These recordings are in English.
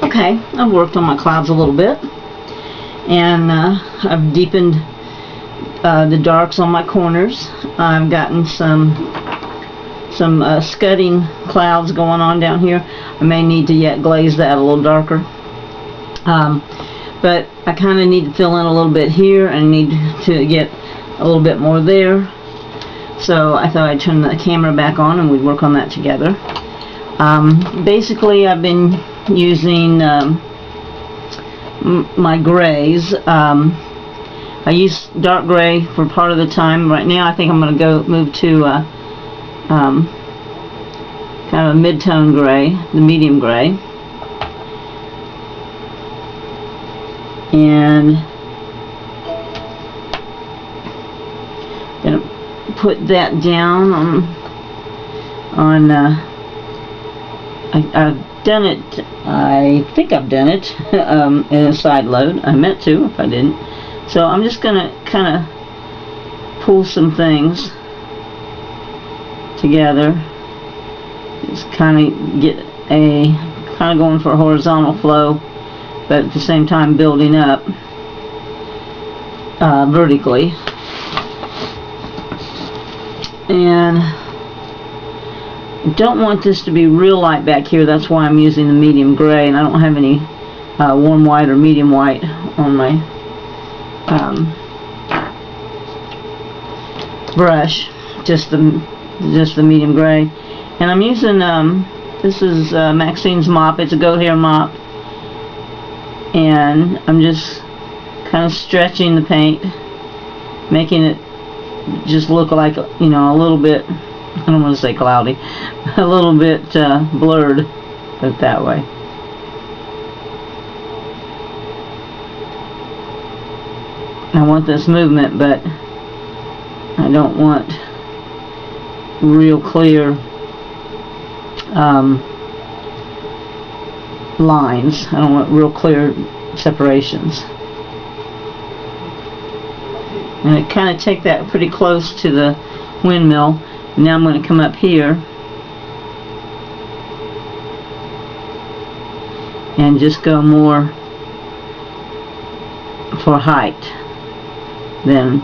Okay, I've worked on my clouds a little bit, and I've deepened the darks on my corners. I've gotten some scudding clouds going on down here. I may need to yet glaze that a little darker, but I kind of need to fill in a little bit here and need to get a little bit more there. So I thought I'd turn the camera back on and we'd work on that together. Basically, I've been using my grays. I use dark gray for part of the time. Right now I think I'm going to move to kind of a mid-tone gray, the medium gray. And I'm going to put that down on I've done it, I think I've done it in a side load. I meant to if I didn't. So I'm just going to kind of pull some things together. Just kind of get kind of going for a horizontal flow, but at the same time building up vertically. And I don't want this to be real light back here. That's why I'm using the medium gray, and I don't have any warm white or medium white on my brush. Just the medium gray. And I'm using this is Maxine's mop. It's a goat hair mop, and I'm just kind of stretching the paint, making it just look like, you know, a little bit, I don't want to say cloudy, a little bit blurred, put it that way. I want this movement, but I don't want real clear lines. I don't want real clear separations. And I kind of take that pretty close to the windmill. Now I'm going to come up here and just go more for height than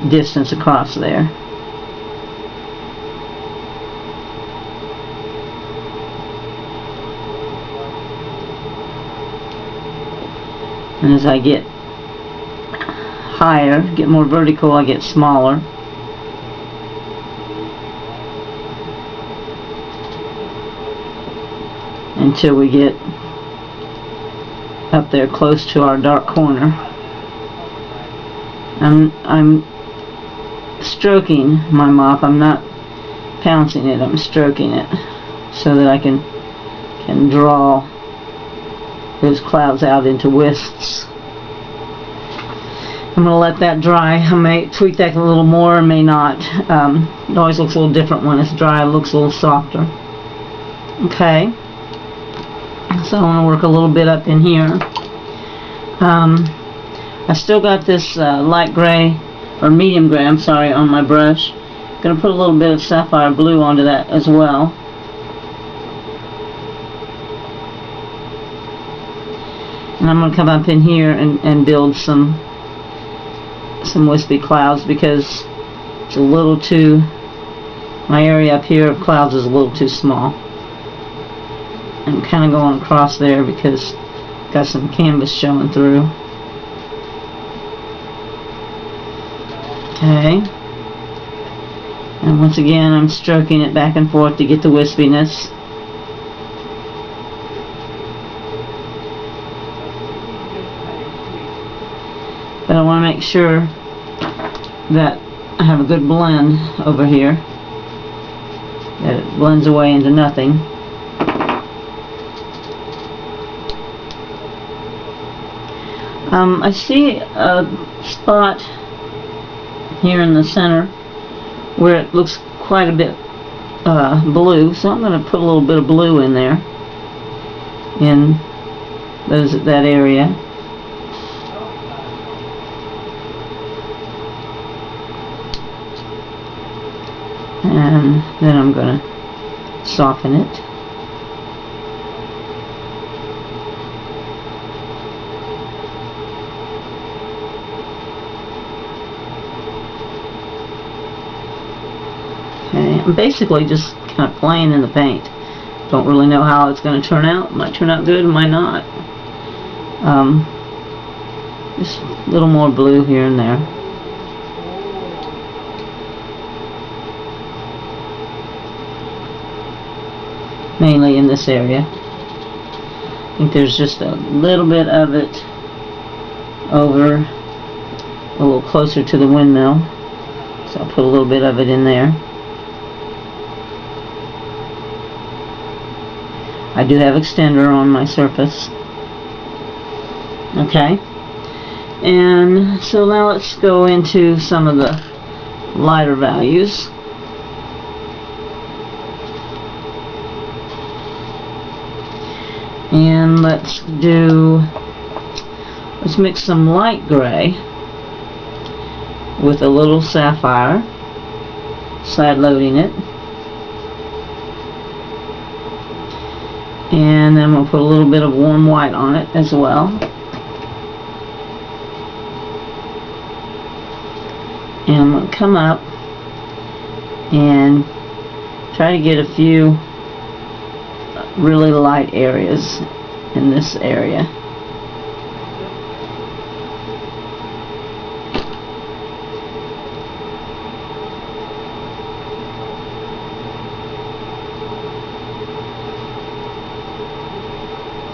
distance across there. And as I get higher, get more vertical, I get smaller. Until we get up there close to our dark corner. I'm stroking my mop. I'm not pouncing it. I'm stroking it so that I can draw those clouds out into wisps. I'm going to let that dry. I may tweak that a little more, or may not. It always looks a little different when it's dry. It looks a little softer. Okay. So I want to work a little bit up in here. I still got this light gray, or medium gray, I'm sorry, on my brush. I'm going to put a little bit of sapphire blue onto that as well. And I'm going to come up in here and build some wispy clouds, because it's a little too, my area up here of clouds is a little too small. I'm kind of going across there because I've got some canvas showing through. Okay. And once again, I'm stroking it back and forth to get the wispiness. But I want to make sure that I have a good blend over here, that it blends away into nothing. I see a spot here in the center where it looks quite a bit blue, so I'm going to put a little bit of blue in there, in that area. And then I'm going to soften it. I'm basically just kind of playing in the paint. Don't really know how it's going to turn out. It might turn out good, it might not. Just a little more blue here and there. Mainly in this area. I think there's just a little bit of it over a little closer to the windmill. So I'll put a little bit of it in there. I do have extender on my surface. Okay. And so now let's go into some of the lighter values. And let's mix some light gray with a little sapphire, side loading it. And then we'll put a little bit of warm white on it as well. And I'm going to come up and try to get a few really light areas in this area.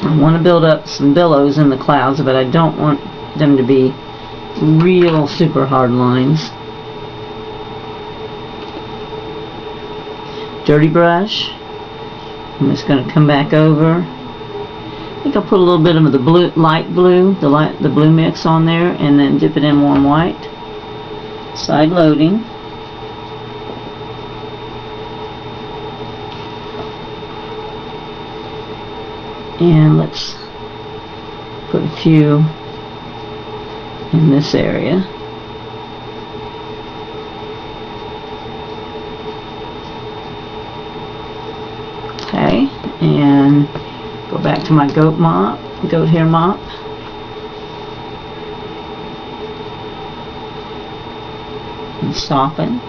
I want to build up some billows in the clouds, but I don't want them to be real super hard lines. Dirty brush. I'm just going to come back over. I think I'll put a little bit of the blue, light blue, the blue mix on there, and then dip it in warm white. Side loading. And let's put a few in this area. Okay, and go back to my goat hair mop. And soften.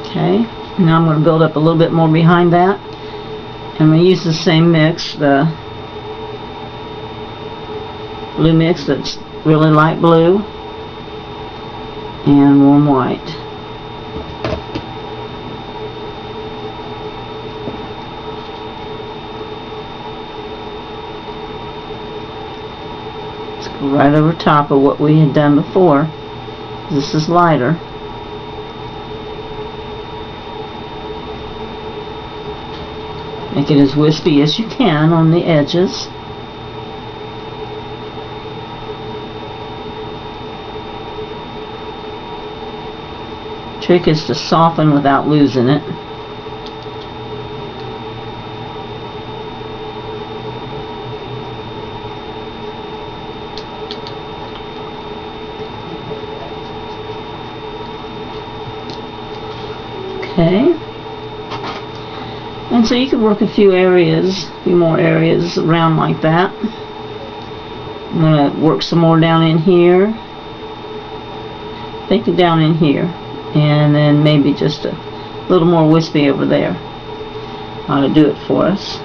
Okay, now I'm going to build up a little bit more behind that. I'm going to use the same mix, the blue mix that's really light blue and warm white. Let's go right over top of what we had done before. This is lighter. Make it as wispy as you can on the edges. Trick is to soften without losing it. Okay. And so you can work a few more areas around like that. I'm going to work some more down in here. I think down in here. And then maybe just a little more wispy over there. Ought to do it for us.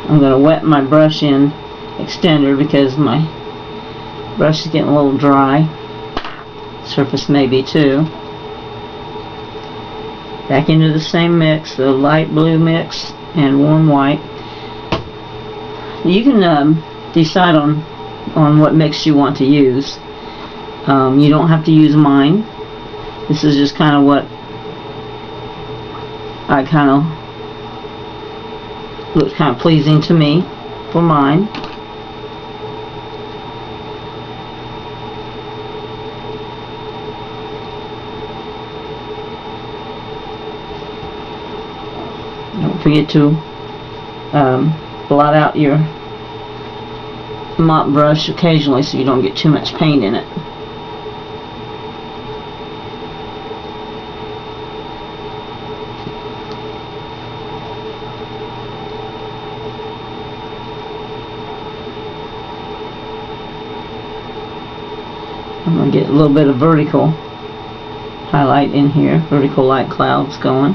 I'm going to wet my brush in extender because my brush is getting a little dry. Surface maybe too. Back into the same mix, the light blue mix and warm white. You can decide on what mix you want to use. You don't have to use mine. This is just kind of what I looks kind of pleasing to me for mine. Don't forget to blot out your mop brush occasionally so you don't get too much paint in it. I'm going to get a little bit of vertical highlight in here, vertical light clouds going.